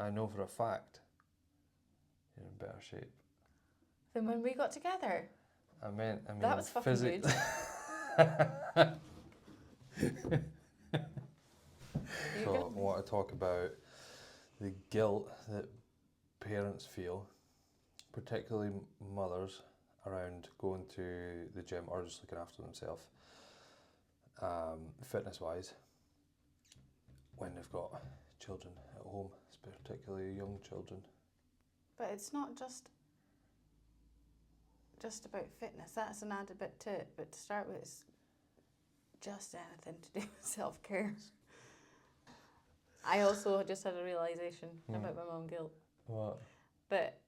I know for a fact you're in better shape. Then when we got together, I mean, that was fucking good. So I want to talk about the guilt that parents feel, particularly mothers, around going to the gym or just looking after themselves, fitness-wise, when they've got children at home, particularly young children. But it's not just about fitness. That's an added bit to it. But to start with, it's just anything to do with self-care. I also just had a realisation about my mum guilt. What? But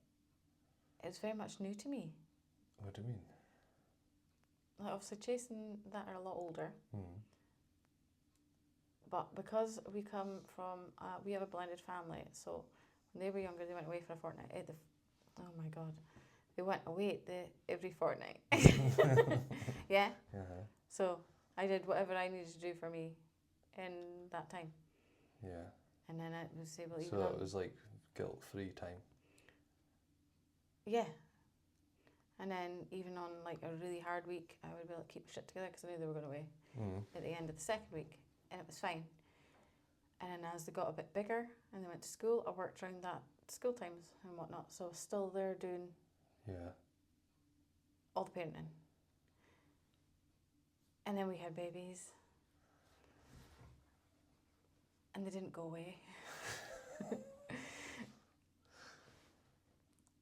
it's very much new to me. What do you mean? Like obviously Chase and that are a lot older. But because we come from, we have a blended family, so when they were younger, they went away for a fortnight. Oh my God. They went away every fortnight. Yeah? Uh-huh. So I did whatever I needed to do for me in that time. Yeah. And then I was able to even So it was like guilt-free time. Yeah. And then even on like a really hard week, I would be able to keep shit together because I knew they were going away at the end of the second week, and it was fine. And then as they got a bit bigger and they went to school, I worked around that school times and whatnot. So I was still there doing all the parenting. And then we had babies. And they didn't go away.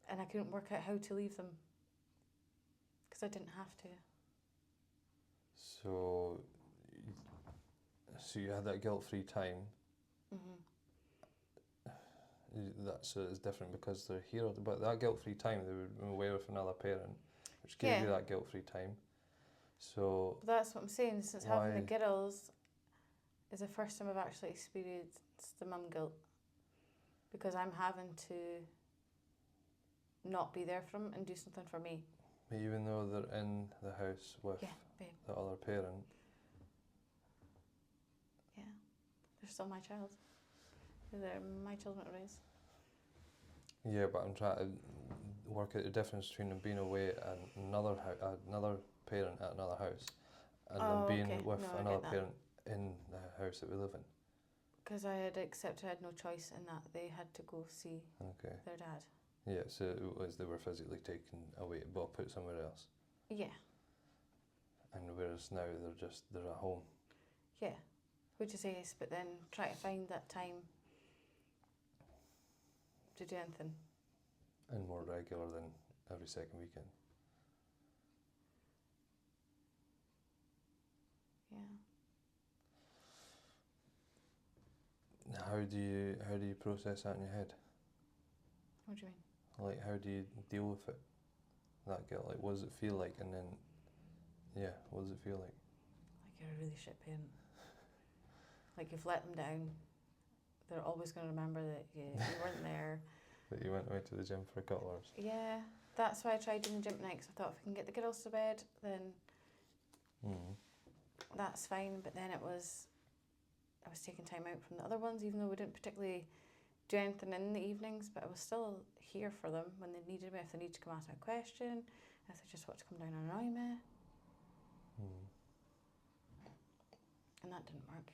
And I couldn't work out how to leave them. Because I didn't have to. So you had that guilt-free time. So it's different because they're here, but that guilt-free time they would be away with another parent, which gave you that guilt-free time. So but that's what I'm saying. Since having the girls is the first time I've actually experienced the mum guilt, because I'm having to not be there for them and do something for me. Even though they're in the house with the other parent. Yeah, they're still my child. They're my children to raise. Yeah, but I'm trying to work out the difference between them being away at another parent at another house, and them being with another parent in the house that we live in. Because I had accepted I had no choice in that they had to go see their dad. Yeah, so it was they were physically taken away, but put somewhere else. Yeah. And whereas now they're at home. Yeah, which is ace, but then try to find that time to do anything. And more regular than every second weekend. Yeah. How do you process that in your head? What do you mean? Like, how do you deal with it? That guilt, like, what does it feel like? And then, what does it feel like? Like you're a really shit parent. Like you've let them down. They're always going to remember that you weren't there. That you went away to the gym for a couple hours. Yeah, that's why I tried doing the gym at night, because I thought if I can get the girls to bed, then that's fine. But then I was taking time out from the other ones, even though we didn't particularly do anything in the evenings, but I was still here for them when they needed me, if they needed to come ask me a question, if they just wanted to come down and annoy me. And that didn't work.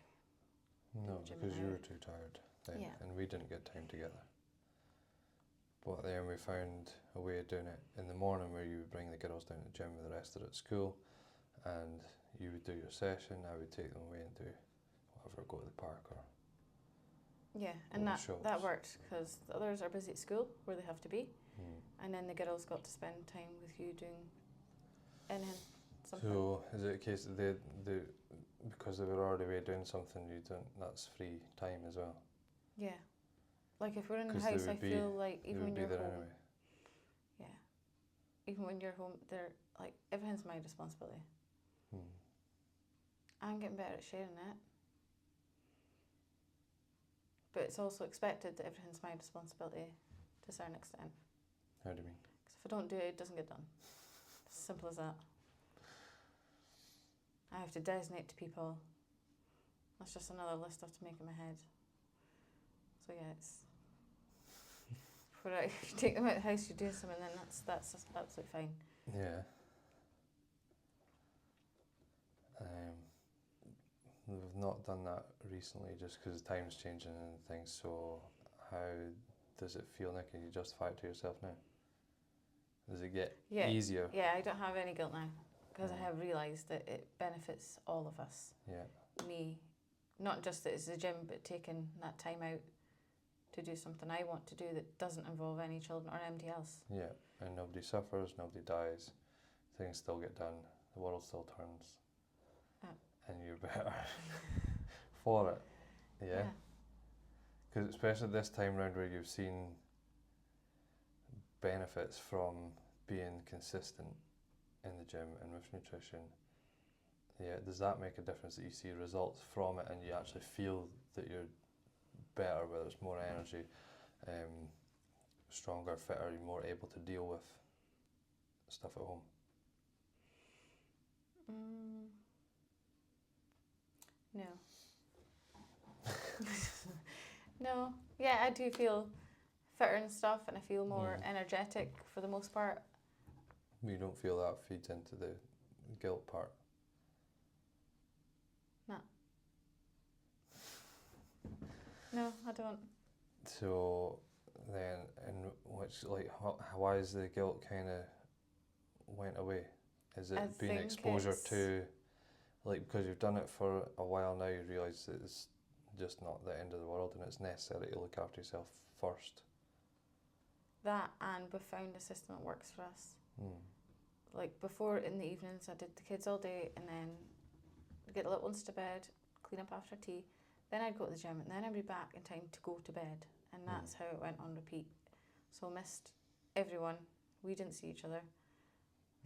No, because you were too tired then, and we didn't get time together. But then we found a way of doing it in the morning, where you would bring the girls down to the gym with the rest of it at school, and you would do your session, I would take them away and do whatever, go to the park or and that worked, because the others are busy at school where they have to be, and then the girls got to spend time with you doing something. So is it a case that they because they were already away doing something, that's free time as well? Yeah. Like if we're in the house, I feel like even when you're home, even when you're home, they're like, everything's my responsibility. I'm getting better at sharing it, but it's also expected that everything's my responsibility to a certain extent. How do you mean? Because if I don't do it, it doesn't get done. It's as simple as that. I have to designate to people. That's just another list I have to make in my head. So yeah, For if you take them out of the house, you're doing something, then that's absolutely fine. Yeah. We've not done that recently just because time's changing and things, so how does it feel now? Can you justify it to yourself now? Does it get easier? Yeah, I don't have any guilt now because I have realised that it benefits all of us. Yeah. Me, not just that it's the gym, but taking that time out to do something I want to do that doesn't involve any children or anybody else. Yeah, and nobody suffers, nobody dies, things still get done, the world still turns, and you're better for it. Yeah. Because especially this time round where you've seen benefits from being consistent in the gym and with nutrition, does that make a difference that you see results from it and you actually feel that you're better, whether it's more energy, stronger, fitter, you're more able to deal with stuff at home? No. No. Yeah, I do feel fitter and stuff, and I feel more energetic for the most part. You don't feel that feeds into the guilt part? No. No, I don't. So then, why is the guilt kind of went away? Is it being exposure to, because you've done it for a while now, you realise that it's just not the end of the world and it's necessary to look after yourself first? That, and we've found a system that works for us. Like before, in the evenings, I did the kids all day, and then get the little ones to bed, clean up after tea, then I'd go to the gym, and then I'd be back in time to go to bed, and that's how it went on repeat. So I missed everyone. We didn't see each other.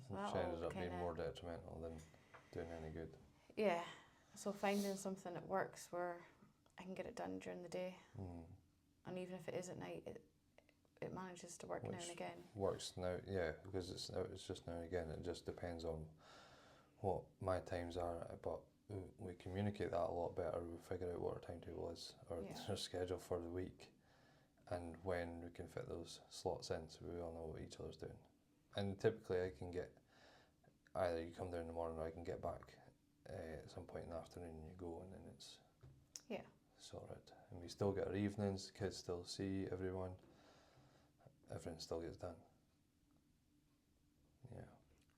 So which ended up being more detrimental than doing any good. Yeah. So finding something that works where I can get it done during the day, and even if it is at night, it manages to work now and again. Works now, yeah, because it's just now and again. It just depends on what my times are, but we communicate that a lot better. We figure out what our timetable is, or our schedule for the week, and when we can fit those slots in, so we all know what each other's doing. And typically I can get, either you come down in the morning or I can get back at some point in the afternoon and you go, and then it's sorted. And we still get our evenings, kids still see everyone, everything still gets done. Yeah.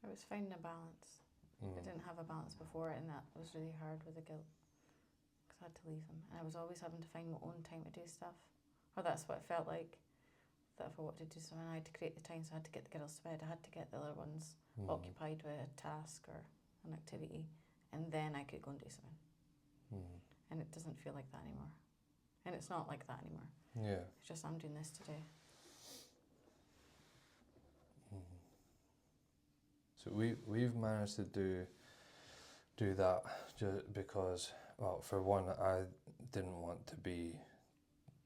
I was finding a balance. I didn't have a balance before, and that was really hard with the guilt because I had to leave them, and I was always having to find my own time to do stuff, or that's what it felt like. That if I wanted to do something, I had to create the time, so I had to get the girls to bed, I had to get the other ones occupied with a task or an activity, and then I could go and do something. And it doesn't feel like that anymore, and it's not like that anymore. Yeah. It's just I'm doing this today. So we've managed to do that just because, well, for one, I didn't want to be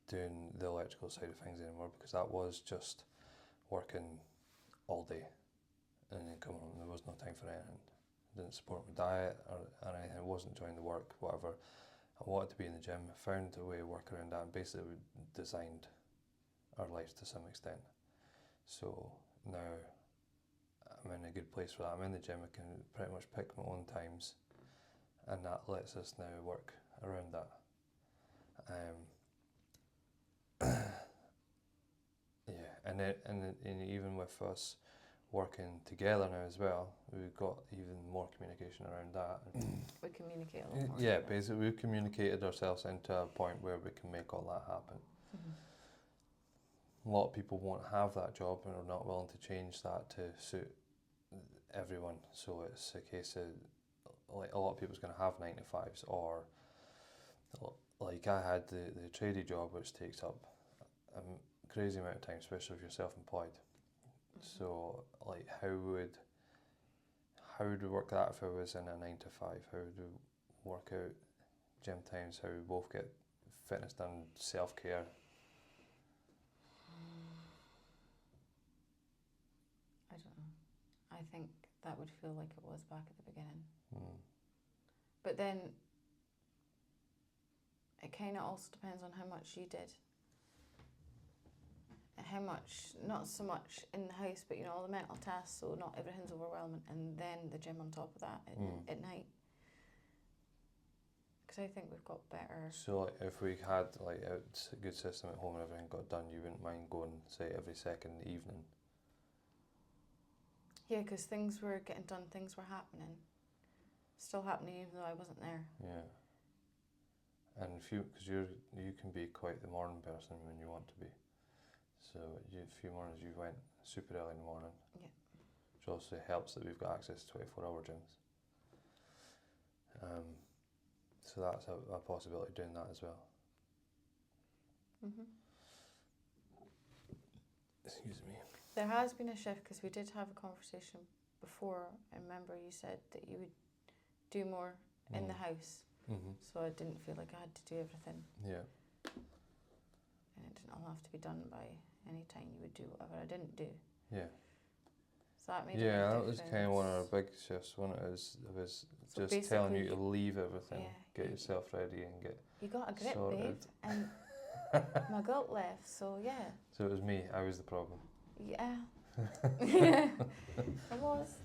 doing the electrical side of things anymore, because that was just working all day and then coming home. There was no time for anything. I didn't support my diet or anything. I wasn't enjoying the work, whatever. I wanted to be in the gym. I found a way to work around that, and basically designed our lives to some extent. So now I'm in a good place for that. I'm in the gym, I can pretty much pick my own times, and that lets us now work around that. And even with us working together now as well, we've got even more communication around that. We communicate a lot more. Yeah, basically we've communicated ourselves into a point where we can make all that happen. A lot of people won't have that job and are not willing to change that to suit everyone. So it's a case of, like, a lot of people's going to have 9 to 5s, or like I had the tradie job, which takes up a crazy amount of time, especially if you're self-employed. So like how would we work that if I was in a 9 to 5? How would we work out gym times? How we both get fitness done, self-care? I don't know. I think that would feel like it was back at the beginning. But then it kind of also depends on how much you did. how much, not so much in the house, but, you know, all the mental tasks, so not everything's overwhelming, and then the gym on top of that at night. Because I think we've got better... So, like, if we had, like, a good system at home and everything got done, you wouldn't mind going, say, every second evening? Yeah, because things were getting done, things were happening. Still happening even though I wasn't there. Yeah. And because you can be quite the morning person when you want to be. So a few mornings you went super early in the morning. Yeah. Which also helps that we've got access to 24-hour gyms. So that's a possibility of doing that as well. Excuse me. There has been a shift because we did have a conversation before. I remember you said that you would do more in the house. So I didn't feel like I had to do everything. Yeah. And it didn't all have to be done by any time. You would do whatever I didn't do. Yeah. So that made a big Yeah, that difference. was kind of one of our big shifts. One it was So just telling you to basically, leave everything, yeah, get yourself ready and get you got a grip, sorted. babe, and my gut left. So yeah. So it was me. I was the problem. Yeah. Yeah, it was.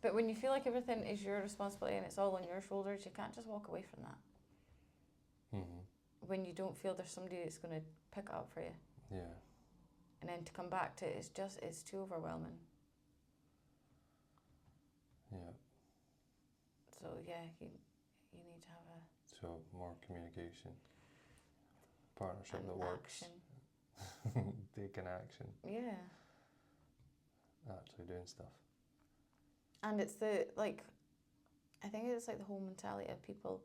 But when you feel like everything is your responsibility and it's all on your shoulders, you can't just walk away from that. When you don't feel there's somebody that's going to pick it up for you. Yeah. And then to come back to it, it's too overwhelming. Yeah. So yeah, you need to have a... So more communication, partnership and that works. action. Taking action. Yeah. Actually doing stuff. And it's I think it's like the whole mentality of people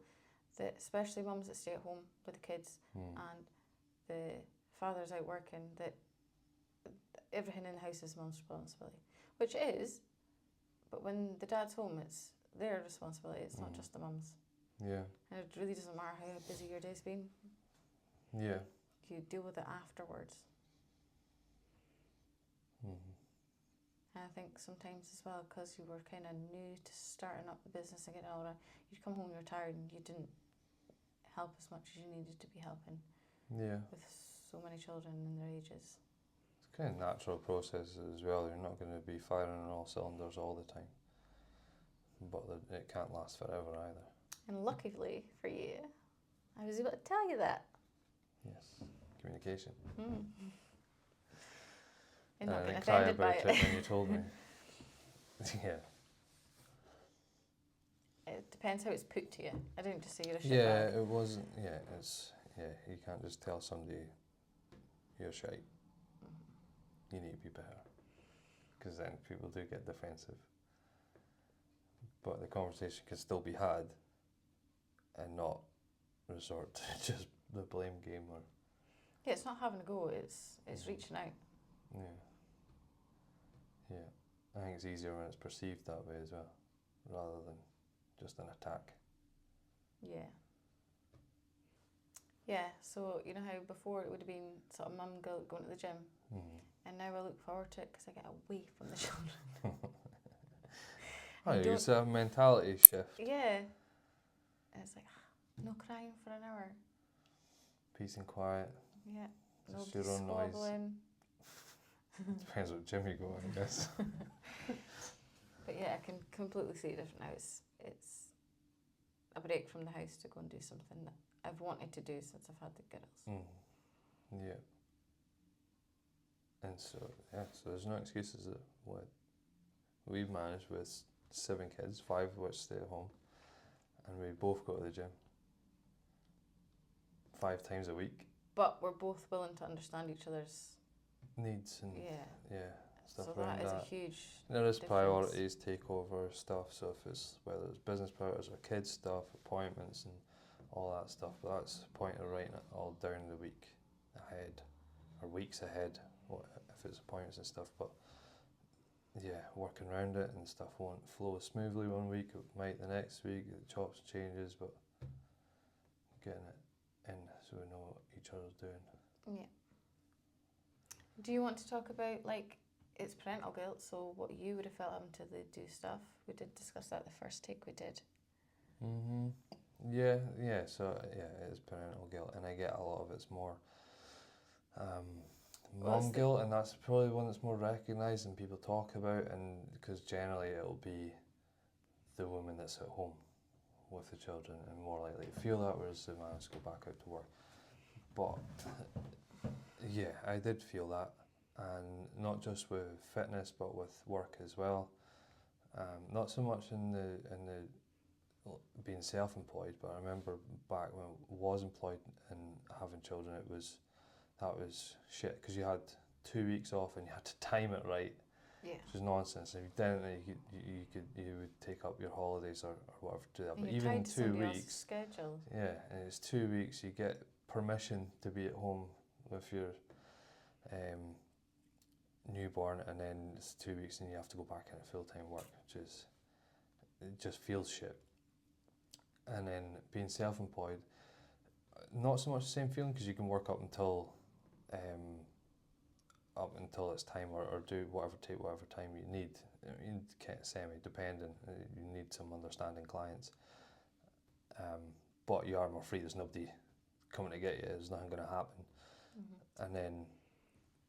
that, especially mums that stay at home with the kids and the fathers out working, that everything in the house is mum's responsibility, which it is, but when the dad's home, it's their responsibility, it's not just the mum's. Yeah. And it really doesn't matter how busy your day's been. Yeah. You deal with it afterwards. And I think sometimes as well, because you were kind of new to starting up the business and getting all that, you'd come home, you're tired, and you didn't help as much as you needed to be helping. Yeah. With so many children and their ages. It's kind of natural process as well. You're not going to be firing on all cylinders all the time. But it can't last forever either. And luckily for you, I was able to tell you that. Yes. Communication. You're not getting I cried offended by about it when you told me. Yeah. It depends how it's put to you. I didn't just say you're a shit Yeah, bag. it wasn't. Yeah, you can't just tell somebody you're shite. You need to be better. Because then people do get defensive. But the conversation can still be had and not resort to just the blame game or... Yeah, it's not having a go, it's reaching out. Yeah. Yeah. I think it's easier when it's perceived that way as well, rather than just an attack. Yeah. Yeah, so you know how before it would have been sort of mum guilt going to the gym, and now I look forward to it because I get away from the children. It's a mentality shift. Yeah. And it's like, no crying for an hour. Peace and quiet. Yeah. Just No your own noise. squabbling. Depends what gym you go, I guess. But yeah, I can completely see it different now. It's a break from the house to go and do something that I've wanted to do since I've had the girls. Yeah. And so there's no excuses that what we've managed with 7 kids, 5 of which stay at home, and we both go to the gym 5 times a week. But we're both willing to understand each other's needs and stuff so around that. that. Is a huge There is difference. priorities, take over stuff, so if it's whether it's business priorities or kids stuff, appointments and all that stuff, but that's the point of writing it all down the week ahead, or weeks ahead, if it's appointments and stuff, but yeah, working around it and stuff won't flow smoothly one week, it might the next week, the chops changes, but getting it in so we know what each other's doing. Yeah. Do you want to talk about, like, it's parental guilt, so what you would have felt having to do stuff? We did discuss that the first take we did. Yeah, so it is parental guilt, and I get a lot of it's more Mum guilt, and that's probably one that's more recognised and people talk about, and because generally it'll be the woman that's at home with the children and more likely to feel that, whereas the man has to go back out to work. But yeah, I did feel that, and not just with fitness but with work as well. Not so much in the being self-employed, but I remember back when I was employed and having children, that was shit, because you had 2 weeks off and you had to time it right, which is nonsense. If you didn't, you would take up your holidays or whatever to do that. But even in 2 weeks, schedule. Yeah, and it's 2 weeks. You get permission to be at home with your newborn, and then it's 2 weeks, and you have to go back into full-time work, it just feels shit. And then being self-employed, not so much the same feeling, because you can work up until it's time, or do take whatever time you need. I mean, semi-dependent. You need some understanding clients, but you are more free. There's nobody coming to get you. There's nothing going to happen. And then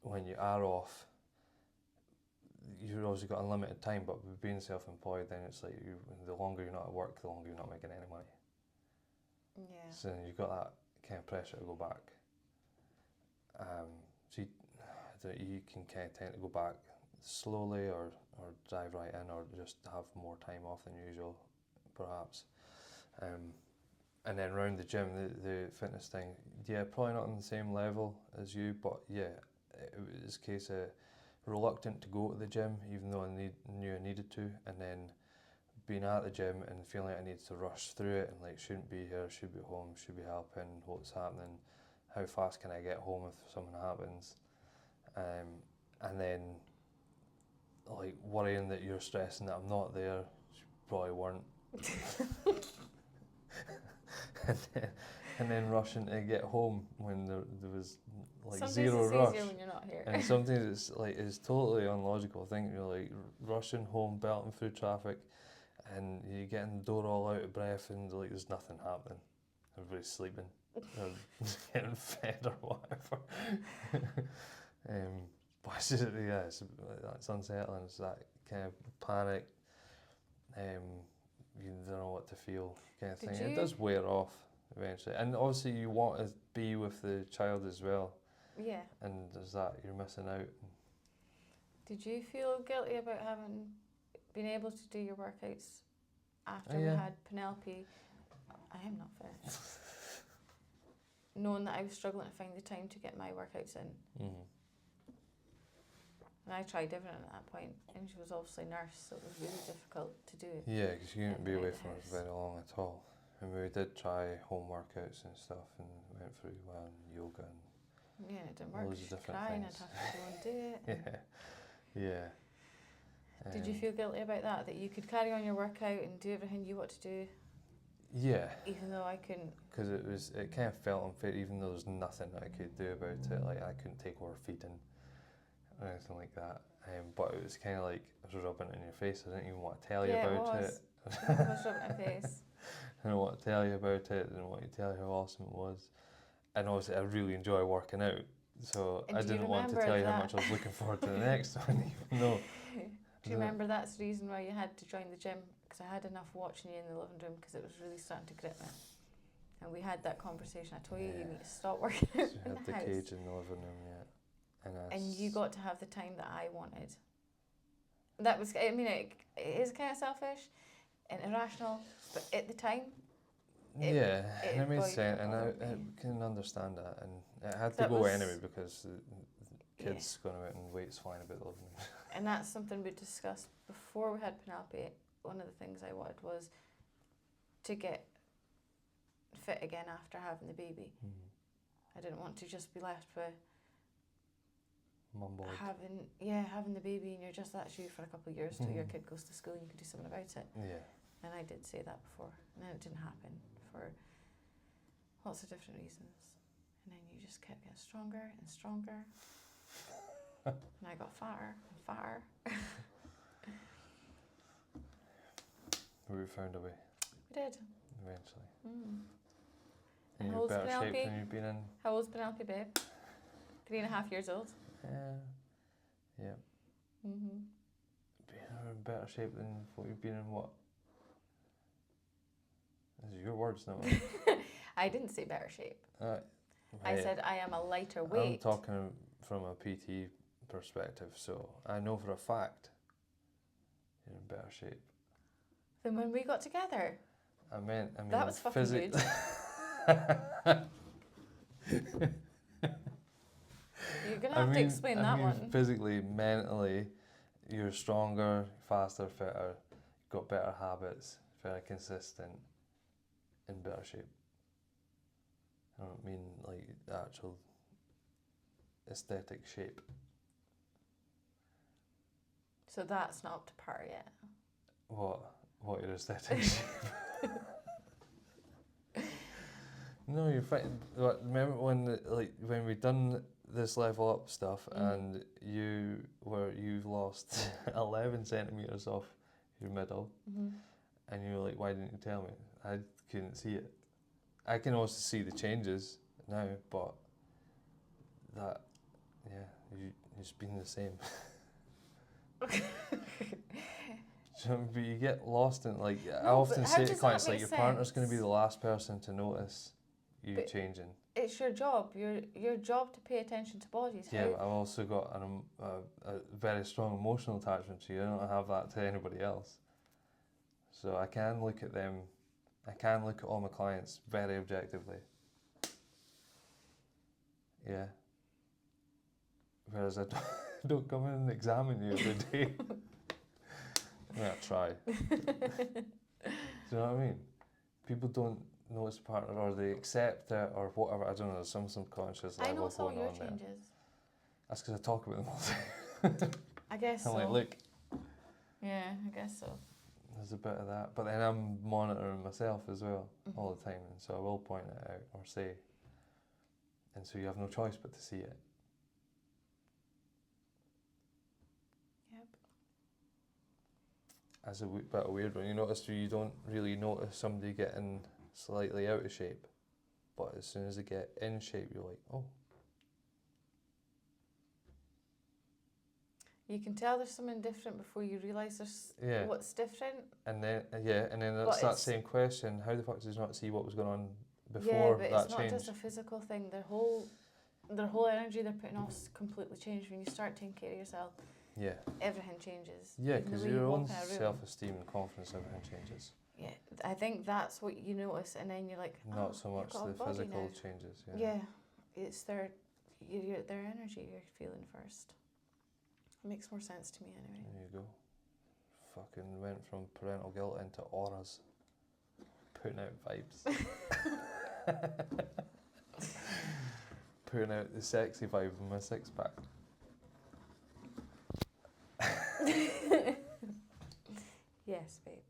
when you are off, you've obviously got unlimited time, but with being self-employed, then it's like the longer you're not at work, the longer you're not making any money. Yeah. So you've got that kind of pressure to go back. So you can kind of tend to go back slowly, or dive right in, or just have more time off than usual, perhaps. And then around the gym, the fitness thing, yeah, probably not on the same level as you, but yeah, it was a case of reluctant to go to the gym, even though I knew I needed to, and then being at the gym and feeling like I needed to rush through it, and like, shouldn't be here, should be home, should be helping, what's happening, how fast can I get home if something happens, and then like worrying that you're stressing that I'm not there, which you probably weren't. and then rushing to get home when there was like Sometimes zero it's rush. easier when you're not here. And sometimes it's totally unlogical. I think you're like rushing home, belting through traffic, and you're getting the door all out of breath, and like there's nothing happening. Everybody's sleeping, or getting fed or whatever. But it's just, yeah, it's unsettling. It's that kind of panic. You don't know what to feel, kind of thing. It does wear off eventually, and obviously you want to be with the child as well. Yeah. And there's that, you're missing out. Did you feel guilty about having been able to do your workouts after we had Penelope? I am not fit. Knowing that I was struggling to find the time to get my workouts in. And I tried everything at that point, and she was obviously nurse, so it was really difficult to do it. Yeah, because you couldn't be away from her for very long at all. And we did try home workouts and stuff, and went through yoga and it didn't work. loads of different crying, things. I'd have to go and do it. Yeah. Did you feel guilty about that? That you could carry on your workout and do everything you want to do? Yeah. Even though I couldn't. Because it kind of felt unfair, even though there's nothing I could do about it. Like, I couldn't take her feeding or anything like that. But it was kind of like I was rubbing it in your face. I didn't even want to tell you about it. It was rubbing in my face. I didn't want to tell you about it. I didn't want to tell you how awesome it was. And obviously, I really enjoy working out. So I didn't want to tell you how much I was looking forward to the next one, even though. Do you remember that's the reason why you had to join the gym? Because I had enough watching you in the living room, because it was really starting to grip me. And we had that conversation. I told you you need to stop working out So in had the the house. cage in the living room, And you got to have the time that I wanted. That was, I mean, it is kind of selfish and irrational, but at the time, it made sense, and I can understand that. And it had to go anyway, because the kids going out and weight's flying about the living room. And that's something we discussed before we had Penelope. One of the things I wanted was to get fit again after having the baby. I didn't want to just be left with having the baby, and that's you for a couple of years till your kid goes to school and you can do something about it. And I did say that before, and then it didn't happen for lots of different reasons. And then you just kept getting stronger and stronger. And I got fatter and fatter. We found a way. We did. Eventually. And How you're old's better shape Penelope? than you've been in. How old's Penelope, babe? 3.5 years old. Yeah. Mhm. Being in better shape than what you've been in what? These are your words, not mine. I didn't say better shape. I Hey, said I am a lighter weight. I'm talking from a PT perspective, so I know for a fact you're in better shape. Than when we got together. I mean, that was fucking good. You're gonna have to explain that one. Physically, mentally, you're stronger, faster, fitter, got better habits, very consistent, in better shape. I don't mean like the actual aesthetic shape. So that's not up to par yet. What your aesthetic shape? No, you're fine. Remember when we done this level up stuff and you've lost 11 centimeters off your middle, and you were like, why didn't you tell me? I couldn't see it. I can also see the changes now, but you've been the same. But you get lost in, like, I often say to clients, like, your partner's going to be the last person to notice you changing. It's your job. Your job to pay attention to bodies. Yeah, but I've also got a very strong emotional attachment to you. I don't have that to anybody else. So I can look at them, I can look at all my clients very objectively. Yeah. Whereas I don't come in and examine you every day. Yeah, try. Do you know what I mean? People don't notice a partner, or they accept it, or whatever. I don't know. There's some subconscious level going on there. I know some of your changes. That's because I talk about them all the time. I guess so. I'm like, look. Yeah, I guess so. There's a bit of that, but then I'm monitoring myself as well all the time, and so I will point it out or say. And so you have no choice but to see it. As a bit of a weird one, you don't really notice somebody getting slightly out of shape, but as soon as they get in shape, you're like, oh. You can tell there's something different before you realise there's what's different. And then it's that same question: how the fuck did you not see what was going on before that change? Yeah, but it's not just a physical thing. Their whole energy they're putting off is completely changed when you start taking care of yourself. Yeah. Everything changes. Yeah, because your own self-esteem and confidence, everything changes. Yeah, I think that's what you notice, and then you're like, not so much the physical changes. Yeah, it's their energy you're feeling first. It makes more sense to me anyway. There you go. Fucking went from parental guilt into auras. Putting out vibes. Putting out the sexy vibe in my six-pack. Yes, babe.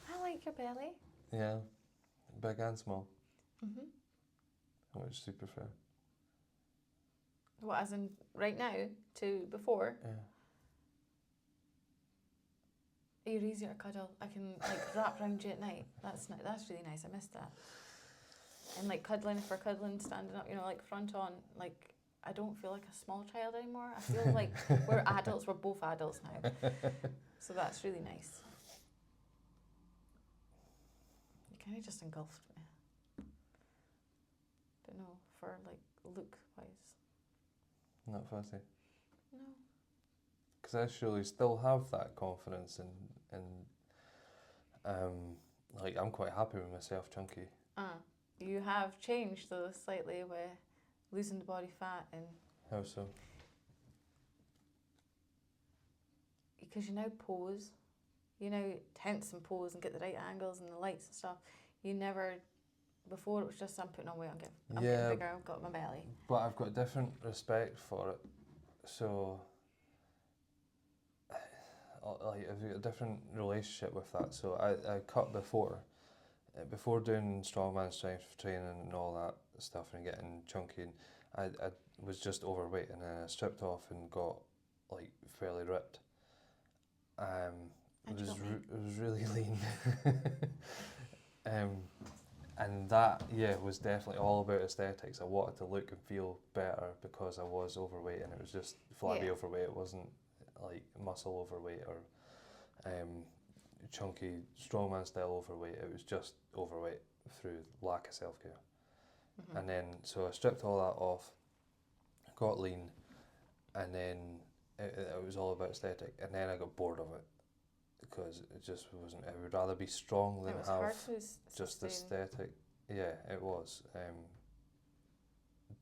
I like your belly. Yeah, big and small. Which do you prefer? What, as in right now to before? Yeah. You're easier to cuddle. I can wrap around you at night. That's really nice. I missed that. And cuddling, if we're cuddling, standing up, front on, I don't feel like a small child anymore. I feel like we're adults. We're both adults now. So that's really nice. You kind of just engulfed me. Don't know, for look-wise. Not fussy. No. Because I surely still have that confidence and I'm quite happy with myself chunky. You have changed though slightly with losing the body fat and... How so? Because you now pose. You now tense and pose and get the right angles and the lights and stuff. You never... Before it was just, I'm putting on weight, I'm getting bigger, I've got my belly. But I've got different respect for it. So... I've got a different relationship with that. So I cut before doing strongman strength training and all that stuff and getting chunky, and I was just overweight, and then I stripped off and got fairly ripped. It was really lean. And that, was definitely all about aesthetics. I wanted to look and feel better because I was overweight, and it was just flabby overweight. It wasn't like muscle overweight or chunky strongman style overweight. It was just overweight through lack of self-care. Mm-hmm. And then, so I stripped all that off, got lean, and then it was all about aesthetic. And then I got bored of it because it just wasn't. I would rather be strong than have just aesthetic. Yeah, it was.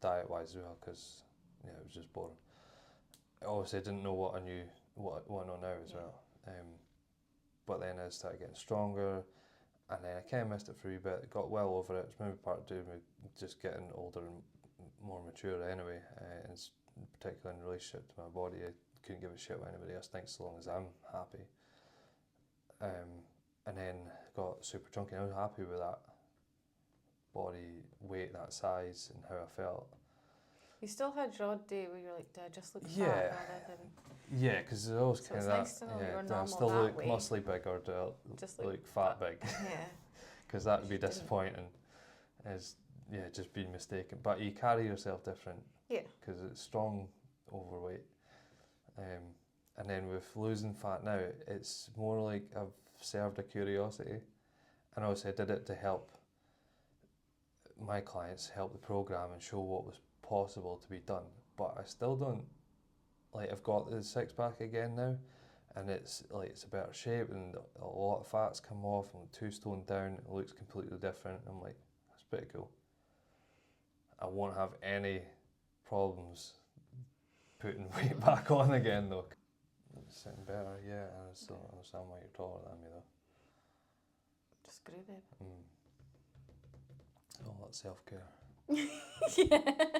Diet-wise as well, because it was just boring. Obviously, I didn't know what I knew, what I know now as well. But then I started getting stronger, and then I kind of missed it for a wee bit. Got well over it. It's maybe part to do with just getting older and more mature anyway, and particularly in relationship to my body. I couldn't give a shit what anybody else thinks, so long as I'm happy. And then got super chunky. I was happy with that body weight, that size, and how I felt. You still had your odd day where you're like, do I just look fat? Yeah, because there's always kind of that. Nice to know you're do I still look muscly big, or do I just look fat big? Yeah. Because that would be disappointing. Just being mistaken. But you carry yourself different. Yeah. Because it's strong overweight. And then with losing fat now, it's more like I've served a curiosity. And obviously I did it to help my clients, help the programme and show what was possible to be done. But I still don't, I've got the six pack again now, and it's a better shape, and a lot of fat's come off, I'm 2 stone down, it looks completely different. I'm like, that's pretty cool. I won't have any problems putting weight back on again though. Sitting better, yeah, I still don't understand why you're taller than me though. Just grew, babe. All that self-care. Yeah.